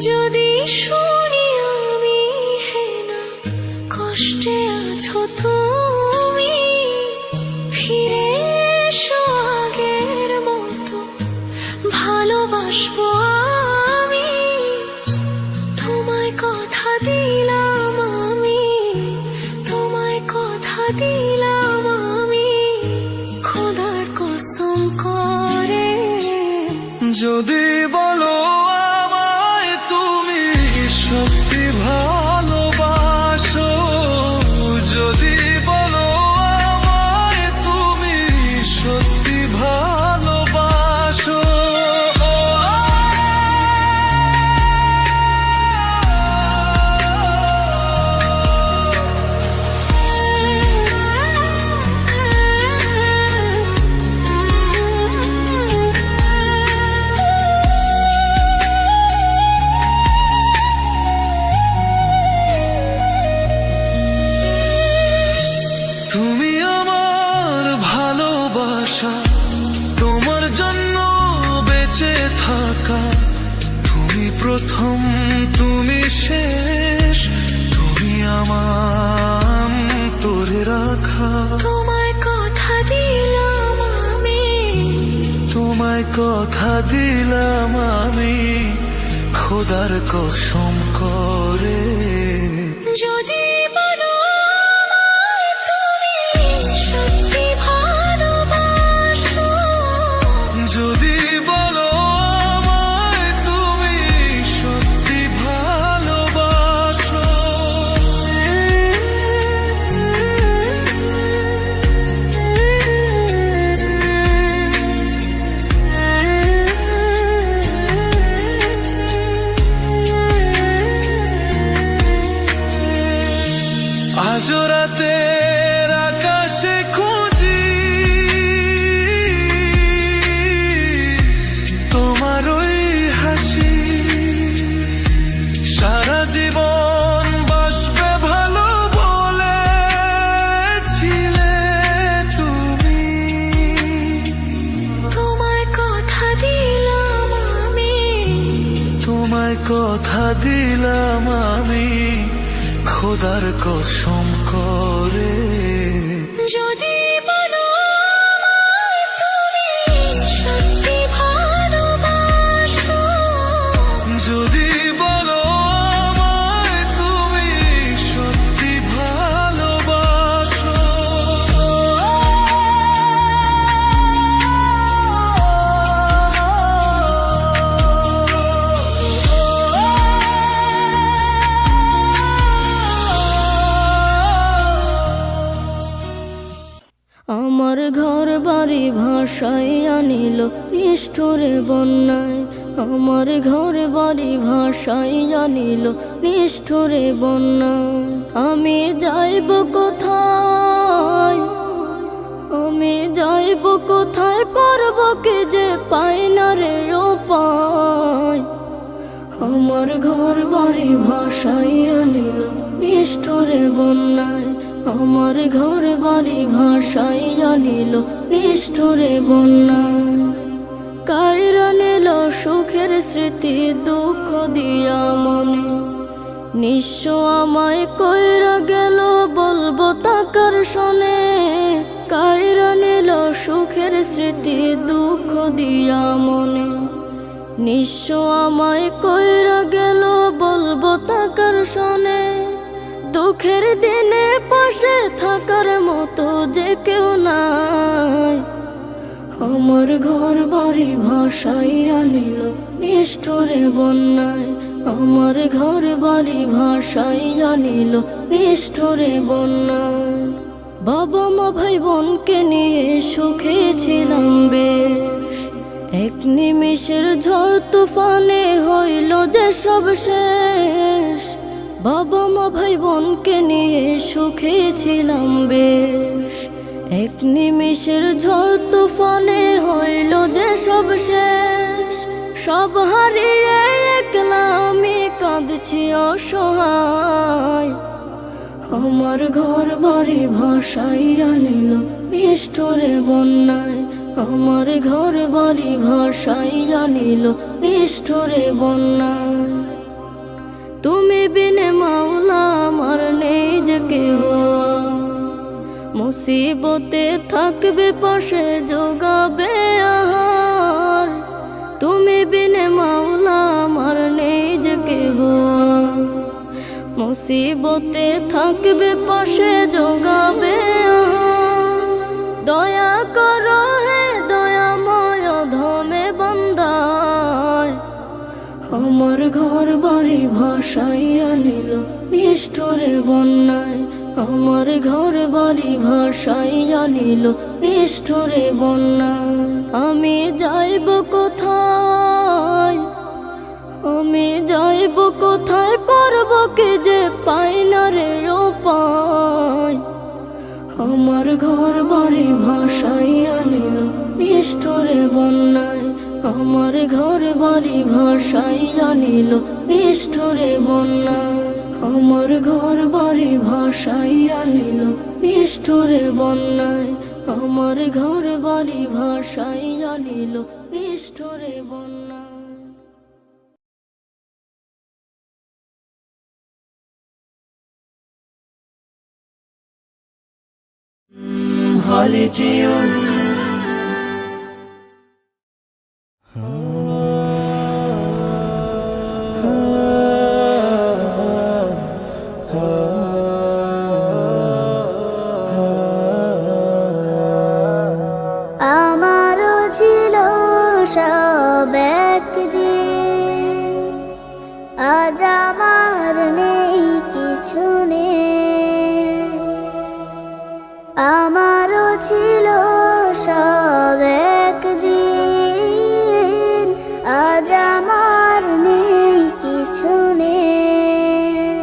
যদি শুনি আমি হেনা কষ্টে আছো তুমি, ফিরে এসো আগের মতো ভালোবাসবো আমি। তোমায় কথা দিলাম আমি, তোমায় কথা দিলাম আমি, খোদার কসম করে। যদি বলো আমায় তুমি সত্যি ভালোবাসো, যদি বলো আমায় তুমি সত্যি ভালোবাসো, তুমি আমার ভালোবাসা, তোমার জন্য বেঁচে থাকা, তুমি প্রথম তুমি শেষ, তুমি আমার তোরে রাখা। তোমায় কথা দিলাম আমি, তোমায় কথা দিলাম আমি, খোদার কসম করে। যদি বলো আমায় তুমি সত্যি ভালোবাসো, যদি বলো আমায় তুমি সত্যি ভালোবাসো, আজ রাতের আকাশে খুঁজি তোমার ওই হাসি, সারা জীবন বাসবে ভালো বলেছিলে তুমি। তোমায় কথা দিলাম আমি, তোমায় কথা দিলাম আমি, খোদার কসম করে। যদি বলো আমায় তুমি সত্যি ভালোবাসো, যদি বলো আমায় তুমি সত্যি ভালোবাসো, আমার ঘর বাড়ি ভাসাইয়া নিল নিষ্ঠুরে বন্যায়, আমার ঘর বাড়ি ভাসাইয়া নিল নিষ্ঠুরে বন্যায়। আমি যাইব কোথায়, আমি যাইব কোথায়, করব কি যে পাই না রে উপায়। আমার ঘর বাড়ি ভাসাইয়া নিল নিষ্ঠুরে বন্যায়, আমার ঘর বাড়ি ভাসাইয়া নিল নিষ্ঠুরে বন্যায়। কায়রা নিল সুখের স্মৃতি দুঃখ দিয়া মনে, নিঃস্ব আমায় কইরা গেল বলবো তাকার শোনে। কায়রা নিল সুখের স্মৃতি দুঃখ দিয়া মনে, নিঃস্ব আমায় কইরা গেল বলবো তাকার শোনে। দুঃখের দিনে পাশে থাকার মতো যে কেউ নাই, আমার ঘর বাড়ি ভাসাইয়া নিল নিষ্ঠুরে বন্যায়, আমার ঘর বাড়ি ভাসাইয়া নিল নিষ্ঠুরে বন্যায়। বাবা মা ভাই বোনকে নিয়ে সুখে ছিলাম বেশ, এক নিমিষের ঝড় তুফানে হইল যে সব শেষ। বাবা মা ভাই বোনকে নিয়ে সুখে ছিলাম বেশ, এক নিমিষের ঝড় তুফানে হইল যে সব শেষ। সব হারিয়ে একলা আছি অসহায়। আমার ঘর বাড়ি ভাসাইয়া নিল নিষ্ঠুরে বন্যায়, আমার ঘর বাড়ি ভাসাইয়া নিল নিষ্ঠুরে বন্যায়। তুমি বিনে মাওলা আমার নেই যে কেহ, মুসিবতে থাকবে পাশে যোগাবে আহার। তুমি বিনে মাওলা আমার নেই যে কেহ, মুসিবতে থাকবে পাশে যোগাবে আহার। দয়া করো হে দয়াময় ধমে বান্দায়, আমার ঘর বাড়ি ভাসাইয়া নিল নিষ্ঠুরে বন্যায়, আমার ঘর বাড়ি ভাসাইয়া নিল নিষ্ঠুরে বন্যায়। আমি যাইব কোথায়, আমি যাইব কোথায়, করব কি যে পাই না রে উপায়। আমার ঘর বাড়ি ভাসাইয়া নিল নিষ্ঠুরে বন্যায়, আমার ঘর বাড়ি ভাসাইয়া নিল নিষ্ঠুরে বন্যায়, আমার ঘর বাড়ি ভাসাইয়া নিল নিষ্ঠুরে বন্যায়, আমার ঘর বাড়ি ভাসাইয়া নিল নিষ্ঠুরে বন্যায়। Haliceum আমারও ছিল সব একদিন, আজ আমার নেই কিছু নেই। আমারও ছিল সব একদিন, আজ আমার নেই কিছু নেই।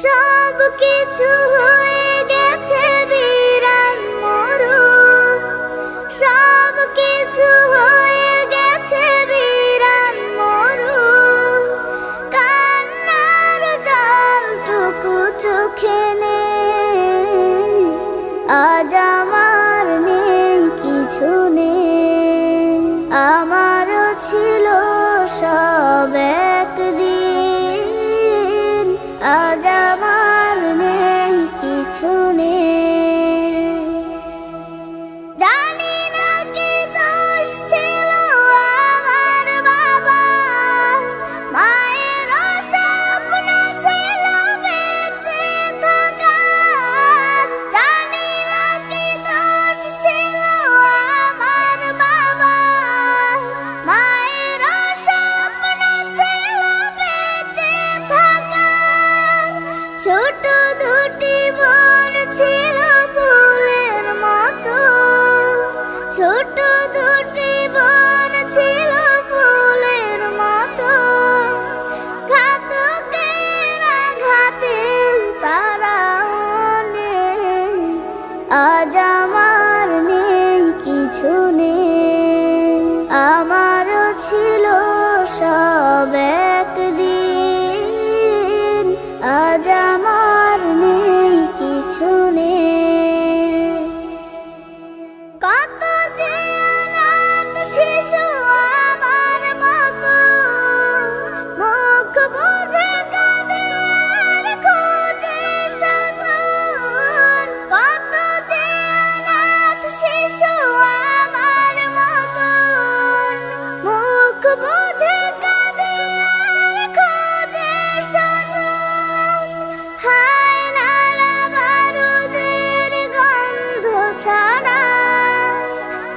সব কিছু হয়ে গেছে বিরান মরুন, সব কিছু হয়ে গেছে বিরান মরুন। কান্নার জলটুকু চোখে নেই, আজ আমার নেই কিছু নেই। আমারও ছিল সব একদিন, আজ আমার নেই কিছু নেই। জানি না কি দোষ ছিল আমার বাবা, মায়ের স্বপ্ন ছিল বেঁচে থাকার। জানি না কি দোষ ছিল আমার বাবা, মায়ের স্বপ্ন ছিল বেঁচে থাকার। ছোট দুটি বোন ছিল ফুলের মতো, ছোট দুটি বোন ছিল ফুলের মতো। ঘাতকের আঘাতে তারা নেই, আজ আমার নেই কিছু নেই। আমারও ছিল সব একদিন, আজ আমার নেই কিছু নেই। কত যে অনাথ শিশু আমার মতো, মুখ বুজে কাঁদে আর খোঁজে স্বজন। কত যে অনাথ শিশু আমার মতো, মুখ বুজে কাঁদে আর খোঁজে স্বজন। হায় নারা বারুদের গন্ধ ছাড়া,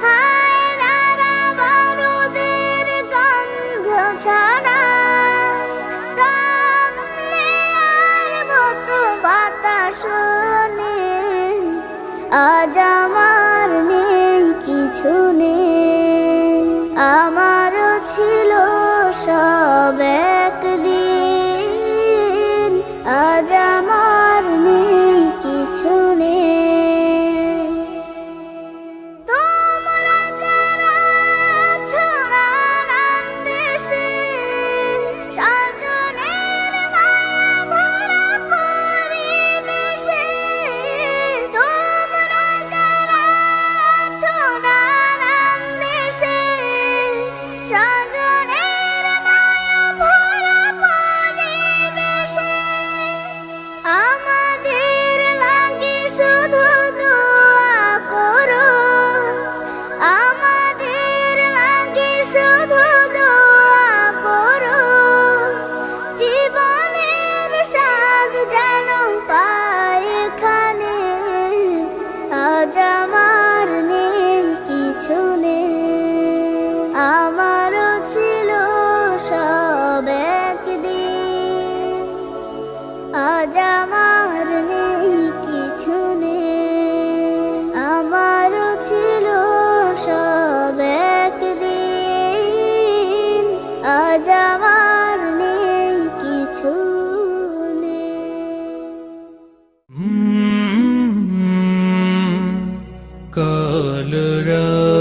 হায় নারা বারুদের গন্ধ ছাড়া। দম নেয়ার মতো বাতাস নেই, আজ আমার নেই কিছু নেই। আমারও ছিল সব একদিন, আজ আমার নেই কিছু নেই। তোমরা যারা আছো নানান দেশে, স্বজনে আজ আমার নেই কিছু নেই। কালরাব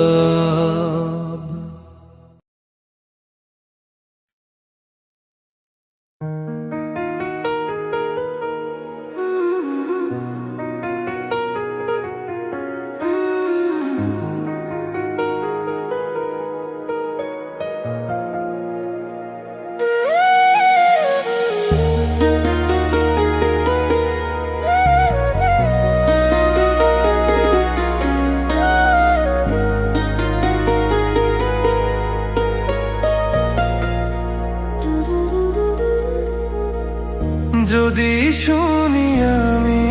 যদি শুনি আমি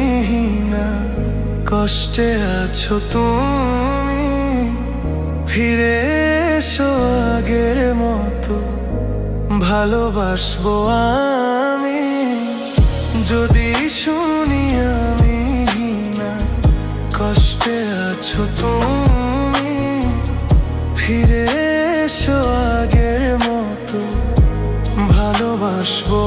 না কষ্টে আছো তুমি, ফিরে এসো আগের মতো ভালোবাসবো আমি। যদি শুনি আমি না কষ্টে আছো তুমি, ফিরে এসো আগের মতো ভালোবাসবো